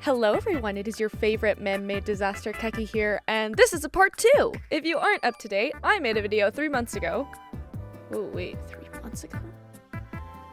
Hello everyone, it is your favorite man-made disaster Keki here, and this is a part 2! If you aren't up to date, I made a video 3 months ago. Oh wait, 3 months ago?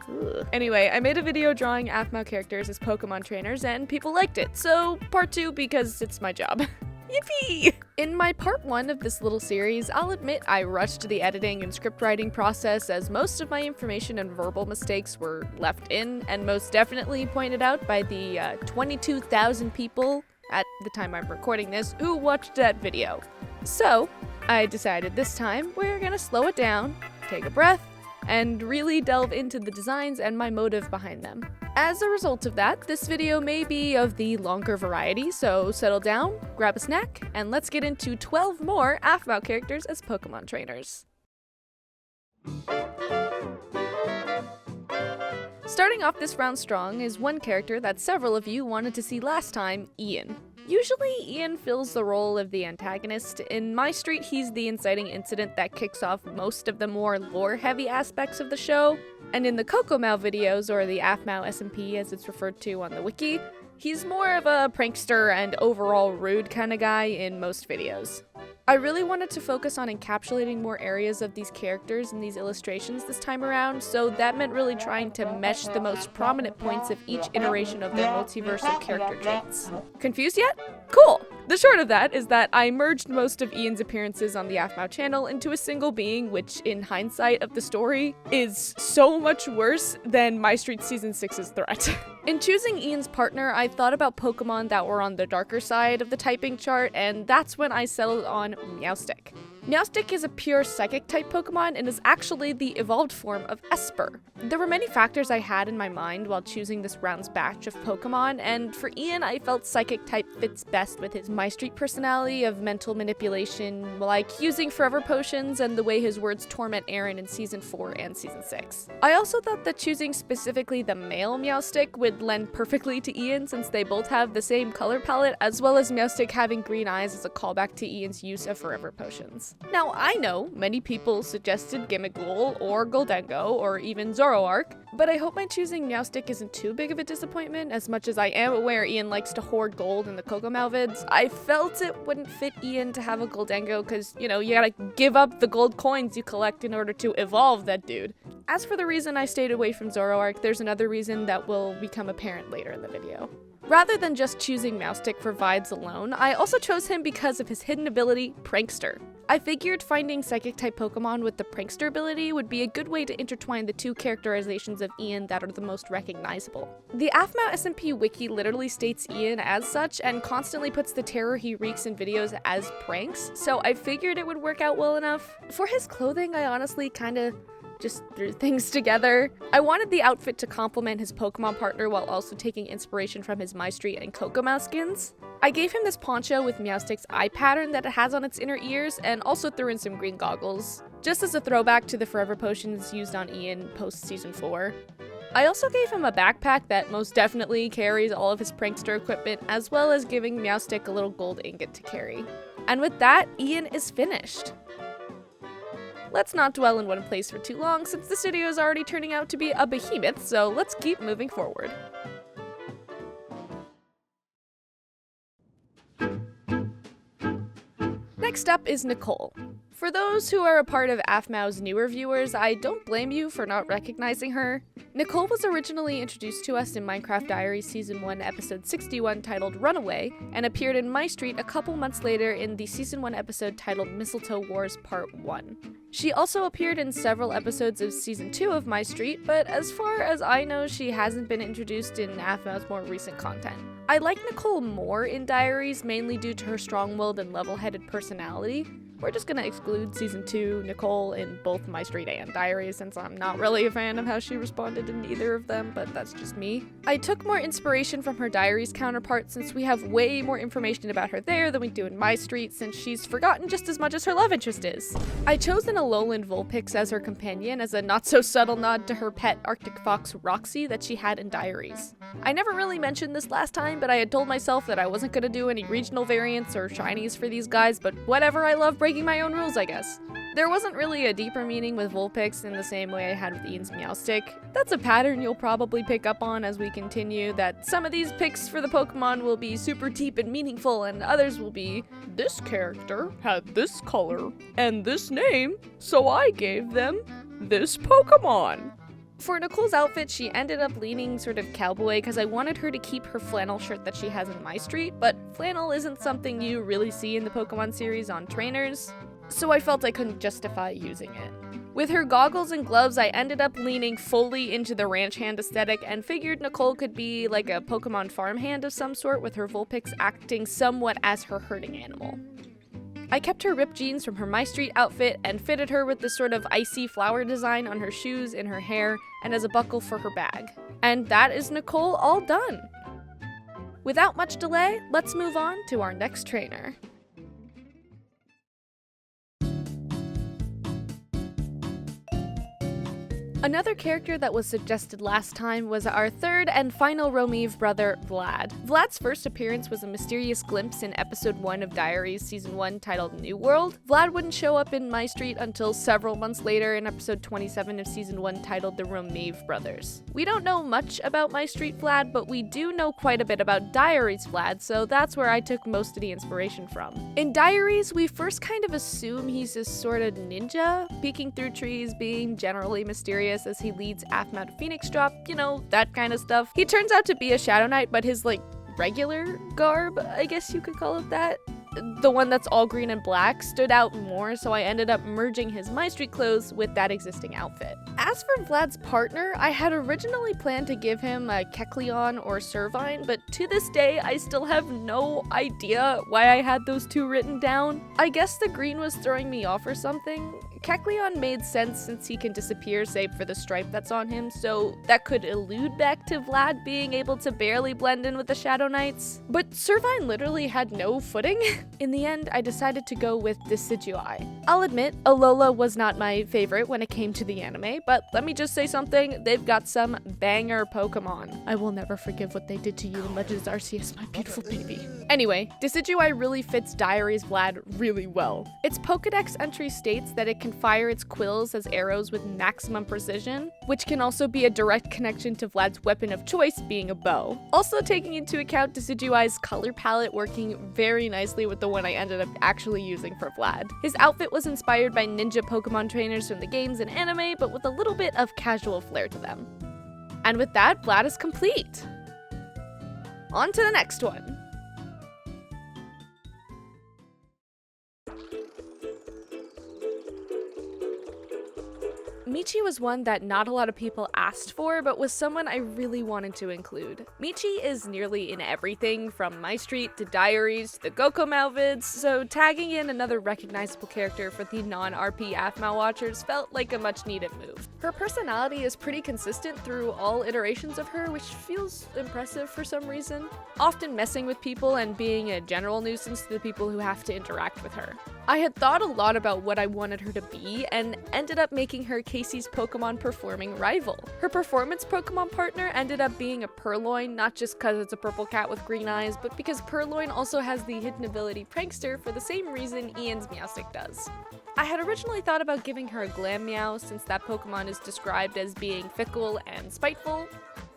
Ugh. Anyway, I made a video drawing Aphmau characters as Pokemon trainers and people liked it, so part 2 because it's my job. Yippee! In my part 1 of this little series, I'll admit I rushed the editing and script writing process as most of my information and verbal mistakes were left in and most definitely pointed out by the 22,000 people at the time I'm recording this who watched that video. So, I decided this time we're gonna slow it down, take a breath, and really delve into the designs and my motive behind them. As a result of that, this video may be of the longer variety, so settle down, grab a snack, and let's get into 12 more Aphmau characters as Pokemon trainers. Starting off this round strong is one character that several of you wanted to see last time, Ian. Usually, Ian fills the role of the antagonist. In my street, he's the inciting incident that kicks off most of the more lore-heavy aspects of the show. And in the Kokomau videos, or the Aphmau SMP as it's referred to on the wiki, he's more of a prankster and overall rude kind of guy in most videos. I really wanted to focus on encapsulating more areas of these characters in these illustrations this time around, so that meant really trying to mesh the most prominent points of each iteration of their multiversal character traits. Confused yet? Cool! The short of that is that I merged most of Ian's appearances on the Aphmau channel into a single being, which in hindsight of the story is so much worse than My Street Season 6's threat. In choosing Ian's partner, I thought about Pokemon that were on the darker side of the typing chart, and that's when I settled on Meowstic. Meowstic is a pure Psychic-type Pokemon and is actually the evolved form of Esper. There were many factors I had in my mind while choosing this round's batch of Pokemon, and for Ian, I felt Psychic-type fits best with his My Street personality of mental manipulation, like using forever potions and the way his words torment Aaron in Season 4 and Season 6. I also thought that choosing specifically the male Meowstic would lend perfectly to Ian since they both have the same color palette, as well as Meowstic having green eyes as a callback to Ian's use of forever potions. Now, I know many people suggested Gimmighoul or Gholdengo or even Zoroark, but I hope my choosing Meowstic isn't too big of a disappointment. As much as I am aware Ian likes to hoard gold in the Kokomau vids, I felt it wouldn't fit Ian to have a Gholdengo because, you know, you gotta give up the gold coins you collect in order to evolve that dude. As for the reason I stayed away from Zoroark, there's another reason that will become apparent later in the video. Rather than just choosing Meowstic for vibes alone, I also chose him because of his hidden ability, Prankster. I figured finding Psychic-type Pokemon with the Prankster ability would be a good way to intertwine the two characterizations of Ian that are the most recognizable. The Aphmau SMP wiki literally states Ian as such and constantly puts the terror he wreaks in videos as pranks, so I figured it would work out well enough. For his clothing, I honestly kinda just threw things together. I wanted the outfit to complement his Pokemon partner while also taking inspiration from his My Street and Kokomau skins. I gave him this poncho with Meowstic's eye pattern that it has on its inner ears and also threw in some green goggles, just as a throwback to the forever potions used on Ian post Season 4. I also gave him a backpack that most definitely carries all of his prankster equipment, as well as giving Meowstic a little gold ingot to carry. And with that, Ian is finished. Let's not dwell in one place for too long since this video is already turning out to be a behemoth, so let's keep moving forward. Next up is Nicole. For those who are a part of Aphmau's newer viewers, I don't blame you for not recognizing her. Nicole was originally introduced to us in Minecraft Diaries Season 1 Episode 61 titled Runaway, and appeared in My Street a couple months later in the Season 1 episode titled Mistletoe Wars Part 1. She also appeared in several episodes of Season 2 of My Street, but as far as I know, she hasn't been introduced in Aphmau's more recent content. I like Nicole more in Diaries, mainly due to her strong-willed and level-headed personality. We're just gonna exclude Season 2 Nicole in both My Street and Diaries since I'm not really a fan of how she responded in either of them, but that's just me. I took more inspiration from her Diaries counterpart since we have way more information about her there than we do in My Street since she's forgotten just as much as her love interest is. I chose an Alolan Vulpix as her companion as a not-so-subtle nod to her pet Arctic fox Roxy that she had in Diaries. I never really mentioned this last time, but I had told myself that I wasn't gonna do any regional variants or shinies for these guys, but whatever, I love breaking my own rules, I guess. There wasn't really a deeper meaning with Vulpix in the same way I had with Ian's Meowstic. That's a pattern you'll probably pick up on as we continue, that some of these picks for the Pokemon will be super deep and meaningful, and others will be, this character had this color and this name, so I gave them this Pokemon. For Nicole's outfit, she ended up leaning sort of cowboy because I wanted her to keep her flannel shirt that she has in my street, but flannel isn't something you really see in the Pokemon series on trainers, so I felt I couldn't justify using it. With her goggles and gloves, I ended up leaning fully into the ranch hand aesthetic and figured Nicole could be like a Pokemon farm hand of some sort, with her Vulpix acting somewhat as her herding animal. I kept her ripped jeans from her My Street outfit and fitted her with this sort of icy flower design on her shoes, in her hair, and as a buckle for her bag. And that is Nicole all done. Without much delay, let's move on to our next trainer. Another character that was suggested last time was our third and final Romeve brother, Vlad. Vlad's first appearance was a mysterious glimpse in episode 1 of Diaries Season 1 titled New World. Vlad wouldn't show up in My Street until several months later in episode 27 of Season 1 titled The Romeve Brothers. We don't know much about My Street Vlad, but we do know quite a bit about Diaries Vlad, so that's where I took most of the inspiration from. In Diaries, we first kind of assume he's this sort of ninja, peeking through trees, being generally mysterious as he leads Aphmau to Phoenix Drop, you know, that kind of stuff. He turns out to be a Shadow Knight, but his, regular garb, I guess you could call it that, the one that's all green and black, stood out more, so I ended up merging his My Street clothes with that existing outfit. As for Vlad's partner, I had originally planned to give him a Kecleon or Servine, but to this day, I still have no idea why I had those two written down. I guess the green was throwing me off or something. Kecleon made sense since he can disappear save for the stripe that's on him, so that could allude back to Vlad being able to barely blend in with the Shadow Knights. But Servine literally had no footing. In the end, I decided to go with Decidueye. I'll admit, Alola was not my favorite when it came to the anime, but let me just say something, they've got some banger Pokemon. I will never forgive what they did to you in Legends Arceus, my beautiful baby. Anyway, Decidueye really fits Diaries Vlad really well. Its Pokédex entry states that it can fire its quills as arrows with maximum precision, which can also be a direct connection to Vlad's weapon of choice being a bow. Also taking into account Decidueye's color palette working very nicely with the one I ended up actually using for Vlad. His outfit was inspired by ninja Pokemon trainers from the games and anime, but with a little bit of casual flair to them. And with that, Vlad is complete. On to the next one. Michi was one that not a lot of people asked for, but was someone I really wanted to include. Michi is nearly in everything from My Street to Diaries to the Goko Malvids, so tagging in another recognizable character for the non-RP Aphmau watchers felt like a much needed move. Her personality is pretty consistent through all iterations of her, which feels impressive for some reason, often messing with people and being a general nuisance to the people who have to interact with her. I had thought a lot about what I wanted her to be and ended up making her Casey's Pokemon performing rival. Her performance Pokemon partner ended up being a Purloin, not just because it's a purple cat with green eyes, but because Purloin also has the hidden ability Prankster for the same reason Ian's Meowstic does. I had originally thought about giving her a Glammeow since that Pokemon is described as being fickle and spiteful,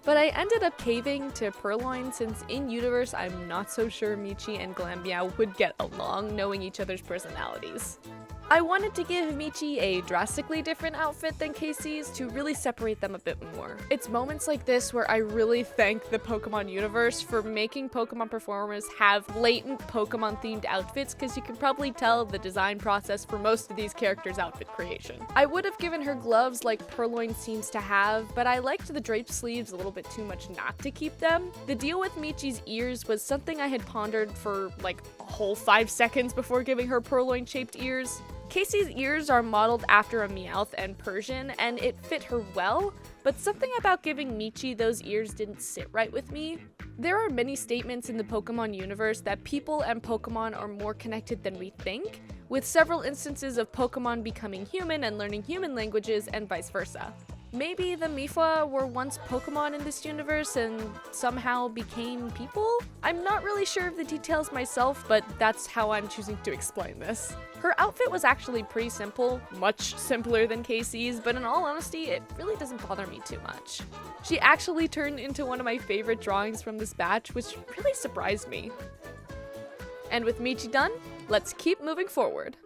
but I ended up caving to Purloin since in universe I'm not so sure Michi and Glammeow would get along knowing each other's personalities. I wanted to give Michi a drastically different outfit than Casey's to really separate them a bit more. It's moments like this where I really thank the Pokemon universe for making Pokemon performers have blatant Pokemon themed outfits, because you can probably tell the design process for most of these characters' outfit creation. I would have given her gloves like Purloin seems to have, but I liked the draped sleeves a little bit too much not to keep them. The deal with Michi's ears was something I had pondered for like a whole 5 seconds before giving her Purloin shaped ears. Casey's ears are modeled after a Meowth and Persian, and it fit her well, but something about giving Michi those ears didn't sit right with me. There are many statements in the Pokemon universe that people and Pokemon are more connected than we think, with several instances of Pokemon becoming human and learning human languages and vice versa. Maybe the Mipha were once Pokemon in this universe and somehow became people? I'm not really sure of the details myself, but that's how I'm choosing to explain this. Her outfit was actually pretty simple, much simpler than Casey's, but in all honesty, it really doesn't bother me too much. She actually turned into one of my favorite drawings from this batch, which really surprised me. And with Michi done, let's keep moving forward.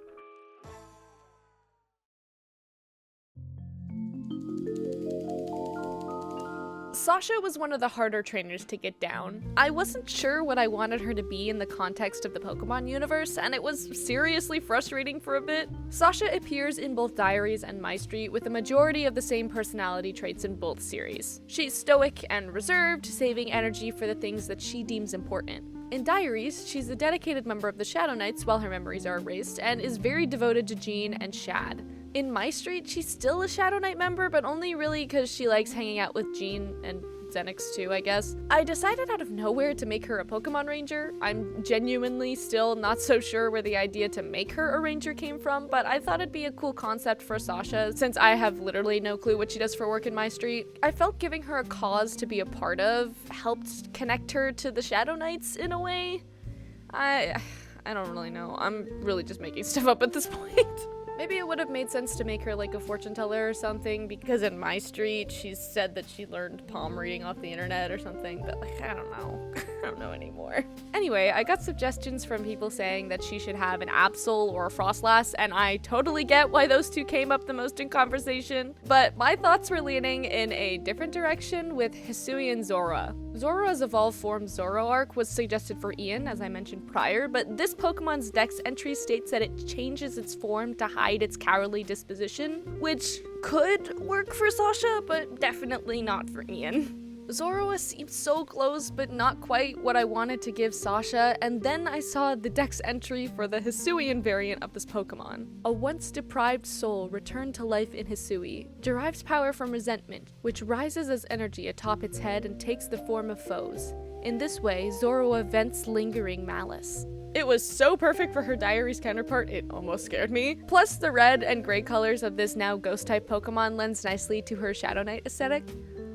Sasha was one of the harder trainers to get down. I wasn't sure what I wanted her to be in the context of the Pokemon universe, and it was seriously frustrating for a bit. Sasha appears in both Diaries and My Street with a majority of the same personality traits in both series. She's stoic and reserved, saving energy for the things that she deems important. In Diaries, she's a dedicated member of the Shadow Knights while her memories are erased, and is very devoted to Jean and Shad. In My Street, she's still a Shadow Knight member, but only really because she likes hanging out with Jean and Zenix too, I guess. I decided out of nowhere to make her a Pokemon Ranger. I'm genuinely still not so sure where the idea to make her a Ranger came from, but I thought it'd be a cool concept for Sasha, since I have literally no clue what she does for work in My Street. I felt giving her a cause to be a part of helped connect her to the Shadow Knights in a way. I don't really know. I'm really just making stuff up at this point. Maybe it would have made sense to make her like a fortune teller or something, because in My Street, she said that she learned palm reading off the internet or something, but like, I don't know. I don't know anymore. Anyway, I got suggestions from people saying that she should have an Absol or a Frostlass, and I totally get why those two came up the most in conversation, but my thoughts were leaning in a different direction with Hisuian Zoroa. Zoroa's evolved form Zoroark was suggested for Ian, as I mentioned prior, but this Pokemon's Dex entry states that it changes its form to hide its cowardly disposition, which could work for Sasha, but definitely not for Ian. Zoroa seemed so close, but not quite what I wanted to give Sasha, and then I saw the Dex entry for the Hisuian variant of this Pokemon. A once deprived soul returned to life in Hisui, derives power from resentment, which rises as energy atop its head and takes the form of foes. In this way, Zoroa vents lingering malice. It was so perfect for her Diaries counterpart, it almost scared me. Plus, the red and gray colors of this now ghost-type Pokemon lends nicely to her Shadow Knight aesthetic.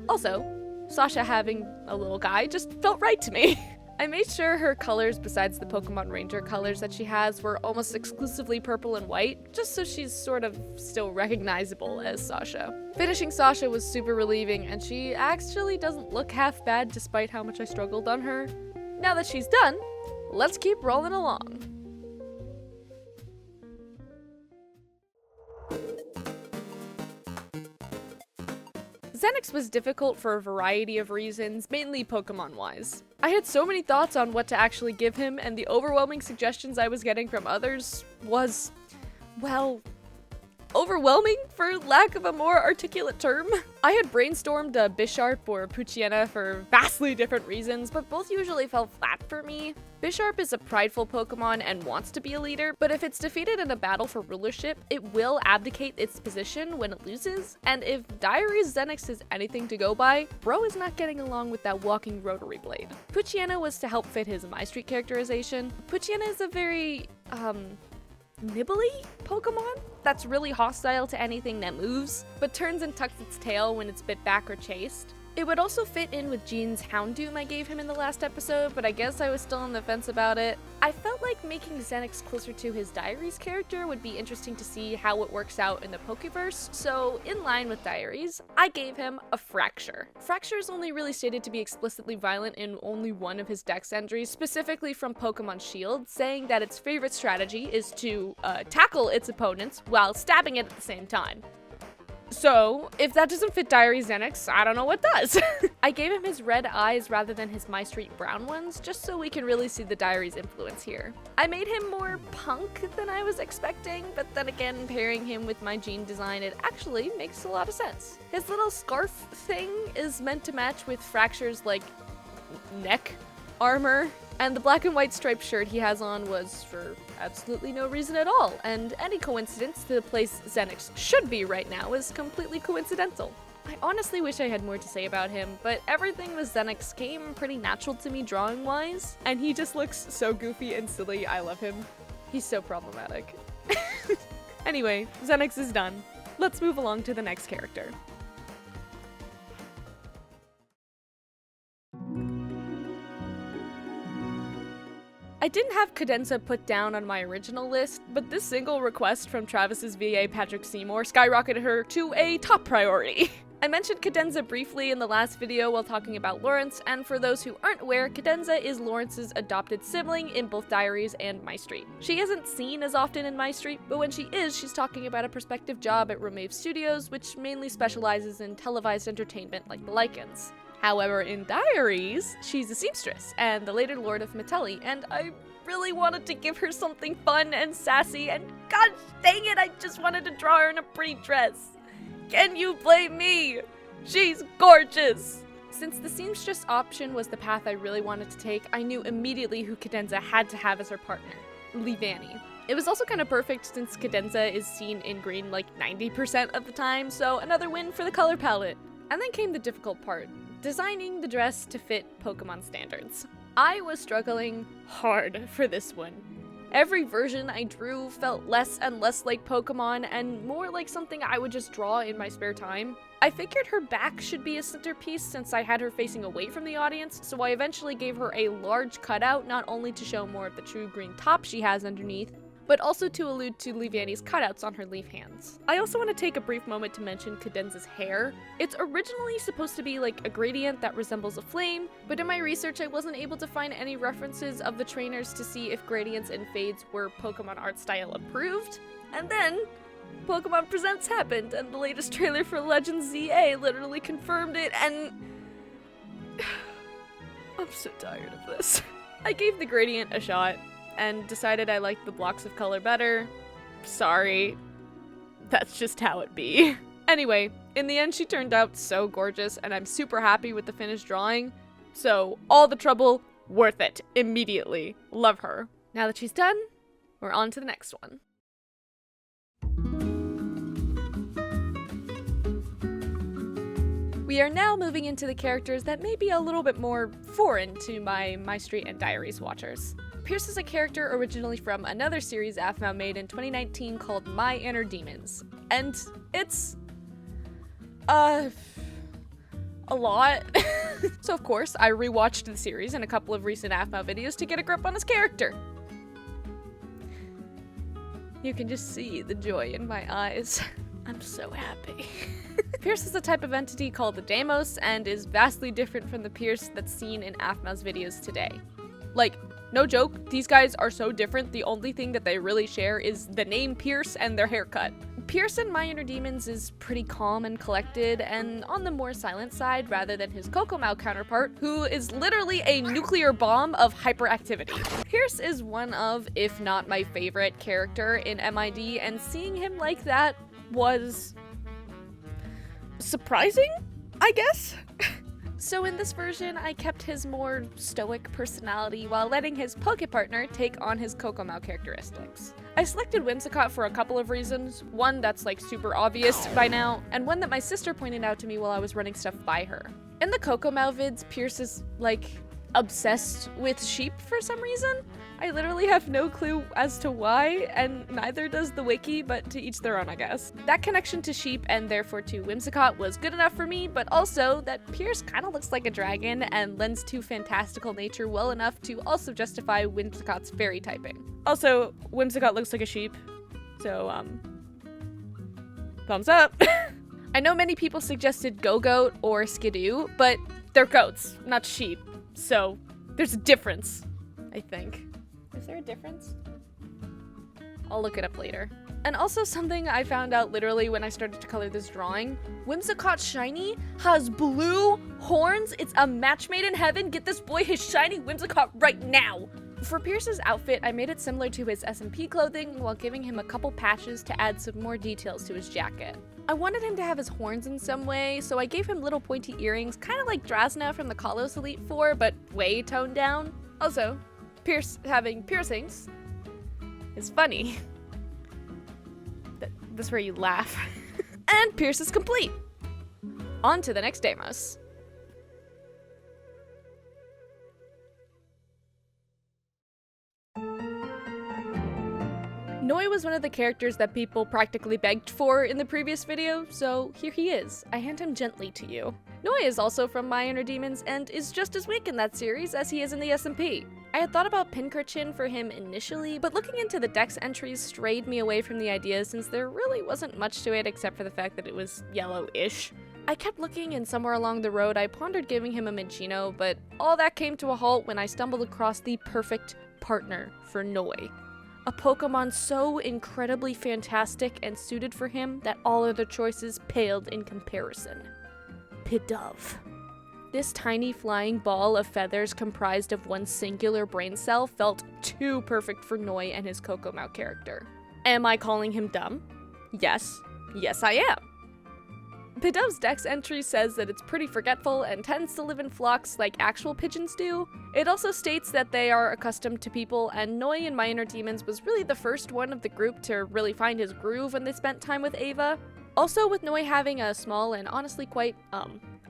Also, Sasha having a little guy just felt right to me. I made sure her colors, besides the Pokemon Ranger colors that she has, were almost exclusively purple and white, just so she's sort of still recognizable as Sasha. Finishing Sasha was super relieving, and she actually doesn't look half bad despite how much I struggled on her. Now that she's done, let's keep rolling along. Zenix was difficult for a variety of reasons, mainly Pokemon-wise. I had so many thoughts on what to actually give him, and the overwhelming suggestions I was getting from others was, well, overwhelming, for lack of a more articulate term. I had brainstormed a Bisharp or Poochyena for vastly different reasons, but both usually fell flat for me. Bisharp is a prideful Pokemon and wants to be a leader, but if it's defeated in a battle for rulership, it will abdicate its position when it loses, and if Diaries Zenix is anything to go by, bro is not getting along with that walking rotary blade. Poochyena was to help fit his My Street characterization. Poochyena is a very, nibbly Pokemon that's really hostile to anything that moves, but turns and tucks its tail when it's bit back or chased. It would also fit in with Jean's Houndoom I gave him in the last episode, but I guess I was still on the fence about it. I felt like making Zenix closer to his Diaries character would be interesting to see how it works out in the Pokeverse, so in line with Diaries, I gave him a Fracture. Fracture is only really stated to be explicitly violent in only one of his Dex entries, specifically from Pokemon Shield, saying that its favorite strategy is to tackle its opponents while stabbing it at the same time. So, if that doesn't fit Diaries Zenix, I don't know what does. I gave him his red eyes rather than his My Street brown ones, just so we can really see the Diaries influence here. I made him more punk than I was expecting, but then again, pairing him with my Jean design, it actually makes a lot of sense. His little scarf thing is meant to match with Fracture's, like, neck armor, and the black and white striped shirt he has on was for absolutely no reason at all, and any coincidence to the place Zenix should be right now is completely coincidental. I honestly wish I had more to say about him, but everything with Zenix came pretty natural to me drawing-wise, and he just looks so goofy and silly. I love him. He's so problematic. Anyway, Zenix is done. Let's move along to the next character. I didn't have Cadenza put down on my original list, but this single request from Travis's VA Patrick Seymour skyrocketed her to a top priority. I mentioned Cadenza briefly in the last video while talking about Lawrence, and for those who aren't aware, Cadenza is Lawrence's adopted sibling in both Diaries and My Street. She isn't seen as often in My Street, but when she is, she's talking about a prospective job at Remave Studios, which mainly specializes in televised entertainment like the Lycans. However, in Diaries, she's a seamstress and the later Lord of Metelli, and I really wanted to give her something fun and sassy, and god dang it, I just wanted to draw her in a pretty dress. Can you blame me? She's gorgeous! Since the seamstress option was the path I really wanted to take, I knew immediately who Cadenza had to have as her partner, Leivani. It was also kind of perfect since Cadenza is seen in green like 90% of the time, so another win for the color palette. And then came the difficult part, designing the dress to fit Pokemon standards. I was struggling hard for this one. Every version I drew felt less and less like Pokemon and more like something I would just draw in my spare time. I figured her back should be a centerpiece since I had her facing away from the audience, so I eventually gave her a large cutout not only to show more of the true green top she has underneath, but also to allude to Leivani's cutouts on her leaf hands. I also want to take a brief moment to mention Cadenza's hair. It's originally supposed to be like a gradient that resembles a flame, but in my research I wasn't able to find any references of the trainers to see if gradients and fades were Pokemon art style approved. And then, Pokemon Presents happened, and the latest trailer for Legends ZA literally confirmed it, and I'm so tired of this. I gave the gradient a shot, and decided I liked the blocks of color better. Sorry. That's just how it be. Anyway, in the end she turned out so gorgeous, and I'm super happy with the finished drawing. So, all the trouble, worth it. Immediately. Love her. Now that she's done, we're on to the next one. We are now moving into the characters that may be a little bit more foreign to my Street and Diaries watchers. Pierce is a character originally from another series Aphmau made in 2019 called My Inner Demons, and it's a lot. So of course, I rewatched the series and a couple of recent Aphmau videos to get a grip on his character. You can just see the joy in my eyes. I'm so happy. Pierce is a type of entity called the Deimos and is vastly different from the Pierce that's seen in Aphmau's videos today. Like, no joke, these guys are so different, the only thing that they really share is the name Pierce and their haircut. Pierce in My Inner Demons is pretty calm and collected, and on the more silent side rather than his Kokomau counterpart, who is literally a nuclear bomb of hyperactivity. Pierce is one of, if not my favorite character in MID, and seeing him like that was surprising, I guess? So in this version, I kept his more stoic personality while letting his Poké partner take on his Kokomau characteristics. I selected Whimsicott for a couple of reasons, one that's like super obvious by now, and one that my sister pointed out to me while I was running stuff by her. In the Kokomau vids, Pierce is like obsessed with sheep for some reason. I literally have no clue as to why, and neither does the wiki, but to each their own, I guess. That connection to sheep and therefore to Whimsicott was good enough for me, but also that Pierce kind of looks like a dragon and lends to fantastical nature well enough to also justify Whimsicott's fairy typing. Also, Whimsicott looks like a sheep, so thumbs up. I know many people suggested Go-Goat or Skidoo, but they're goats, not sheep, so there's a difference, I think. Is there a difference? I'll look it up later. And also something I found out literally when I started to color this drawing, Whimsicott Shiny has blue horns. It's a match made in heaven. Get this boy his shiny Whimsicott right now. For Pierce's outfit, I made it similar to his SMP clothing while giving him a couple patches to add some more details to his jacket. I wanted him to have his horns in some way, so I gave him little pointy earrings, kind of like Drasna from the Kalos Elite Four, but way toned down. Also, Pierce having piercings is funny. That's where you laugh. And Pierce is complete. On to the next Deimos. Noi was one of the characters that people practically begged for in the previous video, so here he is. I hand him gently to you. Noi is also from My Inner Demons and is just as weak in that series as he is in the SMP. I had thought about Pinkerchin for him initially, but looking into the dex entries strayed me away from the idea since there really wasn't much to it except for the fact that it was yellow-ish. I kept looking, and somewhere along the road I pondered giving him a Minccino, but all that came to a halt when I stumbled across the perfect partner for Noi. A Pokemon so incredibly fantastic and suited for him that all other choices paled in comparison. Pidove. This tiny flying ball of feathers comprised of one singular brain cell felt too perfect for Noi and his Kokomau character. Am I calling him dumb? Yes. Yes, I am. Pidove's dex entry says that it's pretty forgetful and tends to live in flocks like actual pigeons do. It also states that they are accustomed to people, and Noi in My Inner Demons was really the first one of the group to really find his groove when they spent time with Ava. Also, with Noi having a small and honestly quite,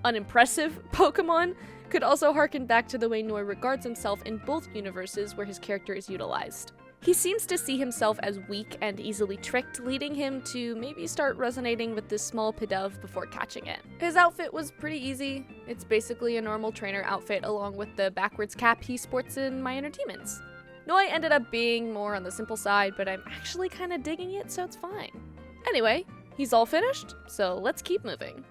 unimpressive Pokemon, could also harken back to the way Noi regards himself in both universes where his character is utilized. He seems to see himself as weak and easily tricked, leading him to maybe start resonating with this small Pidove before catching it. His outfit was pretty easy. It's basically a normal trainer outfit along with the backwards cap he sports in My Inner Demons. Noi ended up being more on the simple side, but I'm actually kind of digging it, so it's fine. Anyway, he's all finished, so let's keep moving.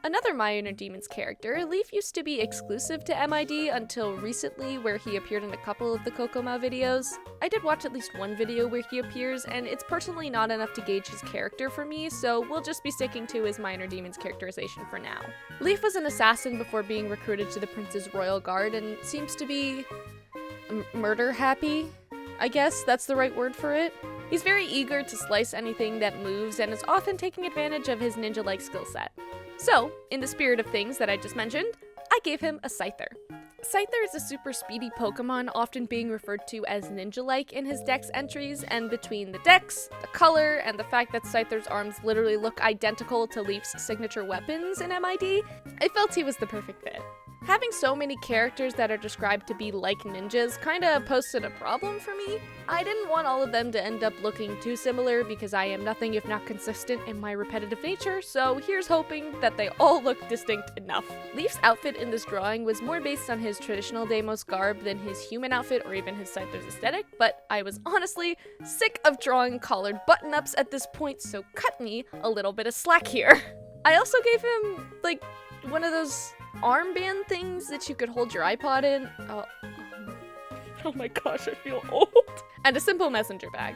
Another My Inner Demons character, Leif used to be exclusive to MID until recently, where he appeared in a couple of the Kokomau videos. I did watch at least one video where he appears, and it's personally not enough to gauge his character for me, so we'll just be sticking to his My Inner Demons characterization for now. Leif was an assassin before being recruited to the Prince's Royal Guard and seems to be murder happy. I guess that's the right word for it. He's very eager to slice anything that moves and is often taking advantage of his ninja-like skill set. So, in the spirit of things that I just mentioned, I gave him a Scyther. Scyther is a super speedy Pokemon, often being referred to as ninja-like in his dex entries, and between the dex, the color, and the fact that Scyther's arms literally look identical to Leif's signature weapons in MID, I felt he was the perfect fit. Having so many characters that are described to be like ninjas kinda posed a problem for me. I didn't want all of them to end up looking too similar because I am nothing if not consistent in my repetitive nature, so here's hoping that they all look distinct enough. Leif's outfit in this drawing was more based on his traditional Deimos garb than his human outfit or even his Scyther's aesthetic, but I was honestly sick of drawing collared button-ups at this point, so cut me a little bit of slack here. I also gave him, like, one of those armband things that you could hold your iPod in. Oh my gosh, I feel old. And a simple messenger bag.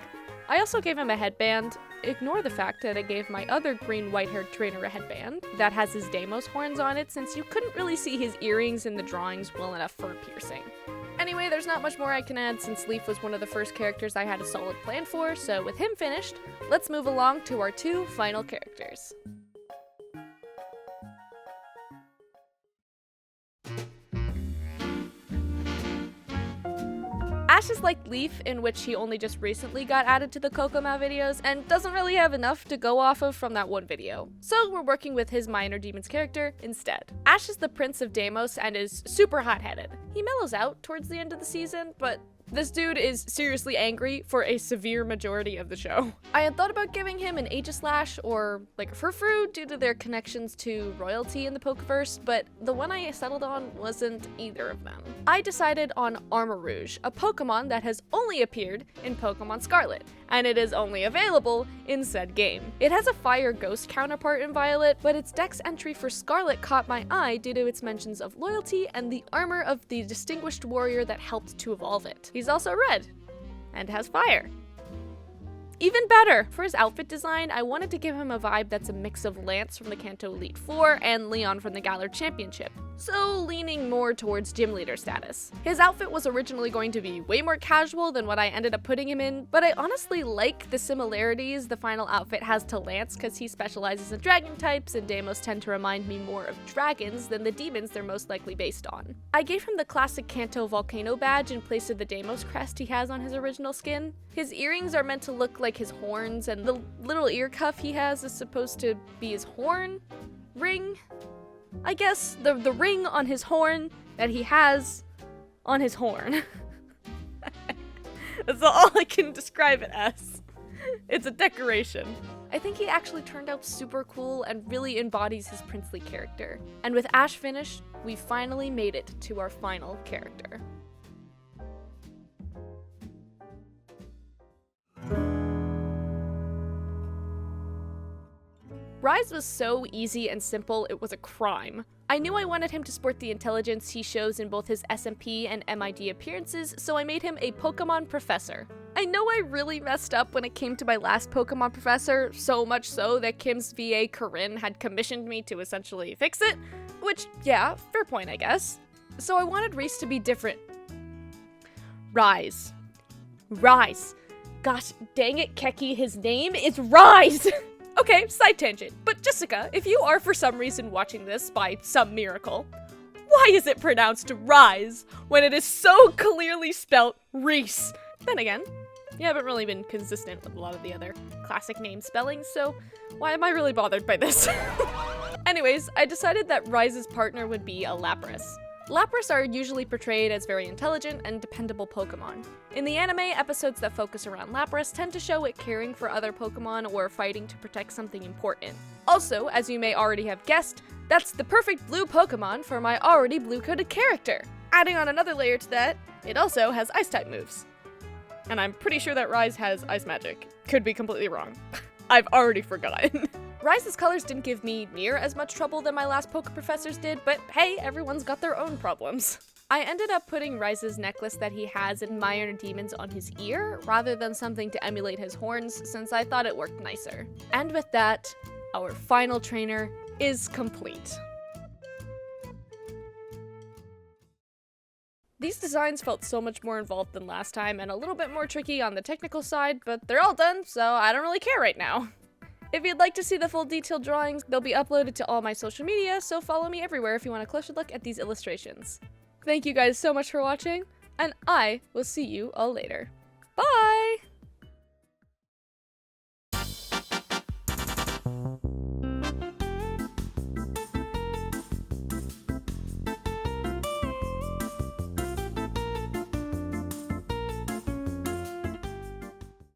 I also gave him a headband. Ignore the fact that I gave my other green white-haired trainer a headband that has his Deimos horns on it, since you couldn't really see his earrings in the drawings well enough for a piercing. Anyway, there's not much more I can add since Leif was one of the first characters I had a solid plan for, so with him finished, let's move along to our two final characters. Ash is like Leif, in which he only just recently got added to the Kokomau videos and doesn't really have enough to go off of from that one video. So we're working with his My Inner Demons character instead. Ash is the Prince of Deimos and is super hot-headed. He mellows out towards the end of the season, but this dude is seriously angry for a severe majority of the show. I had thought about giving him an Aegislash or like a Furfrou due to their connections to royalty in the Pokeverse, but the one I settled on wasn't either of them. I decided on Armarouge, a Pokemon that has only appeared in Pokemon Scarlet, and it is only available in said game. It has a Fire Ghost counterpart in Violet, but its dex entry for Scarlet caught my eye due to its mentions of loyalty and the armor of the distinguished warrior that helped to evolve it. He's also red, and has fire. Even better! For his outfit design, I wanted to give him a vibe that's a mix of Lance from the Kanto Elite Four and Leon from the Galar Championship, so leaning more towards gym leader status. His outfit was originally going to be way more casual than what I ended up putting him in, but I honestly like the similarities the final outfit has to Lance because he specializes in dragon types, and Deimos tend to remind me more of dragons than the demons they're most likely based on. I gave him the classic Kanto volcano badge in place of the Deimos crest he has on his original skin. His earrings are meant to look like his horns, and the little ear cuff he has is supposed to be his horn ring. I guess the ring on his horn that he has on his horn. That's all I can describe it as. It's a decoration. I think he actually turned out super cool and really embodies his princely character. And with Ash finished, we finally made it to our final character. Rise was so easy and simple, it was a crime. I knew I wanted him to sport the intelligence he shows in both his SMP and MID appearances, so I made him a Pokemon professor. I know I really messed up when it came to my last Pokemon professor, so much so that Kim's VA Corinne had commissioned me to essentially fix it, which, yeah, fair point, I guess. So I wanted Reese to be different. Rise. Gosh dang it, Keki, his name is Rise! Okay, side tangent, but Jessica, if you are for some reason watching this by some miracle, why is it pronounced Rise when it is so clearly spelt Reese? Then again, you haven't really been consistent with a lot of the other classic name spellings, so why am I really bothered by this? Anyways, I decided that Rise's partner would be a Lapras. Lapras are usually portrayed as very intelligent and dependable Pokemon. In the anime, episodes that focus around Lapras tend to show it caring for other Pokemon or fighting to protect something important. Also, as you may already have guessed, that's the perfect blue Pokemon for my already blue-coded character. Adding on another layer to that, it also has Ice-type moves. And I'm pretty sure that Rise has Ice Magic. Could be completely wrong. I've already forgotten. Rise's colors didn't give me near as much trouble than my last Poke Professors did, but hey, everyone's got their own problems. I ended up putting Rise's necklace that he has in My Inner Demons on his ear, rather than something to emulate his horns, since I thought it worked nicer. And with that, our final trainer is complete. These designs felt so much more involved than last time and a little bit more tricky on the technical side, but they're all done, so I don't really care right now. If you'd like to see the full detailed drawings, they'll be uploaded to all my social media, so follow me everywhere if you want a closer look at these illustrations. Thank you guys so much for watching, and I will see you all later. Bye!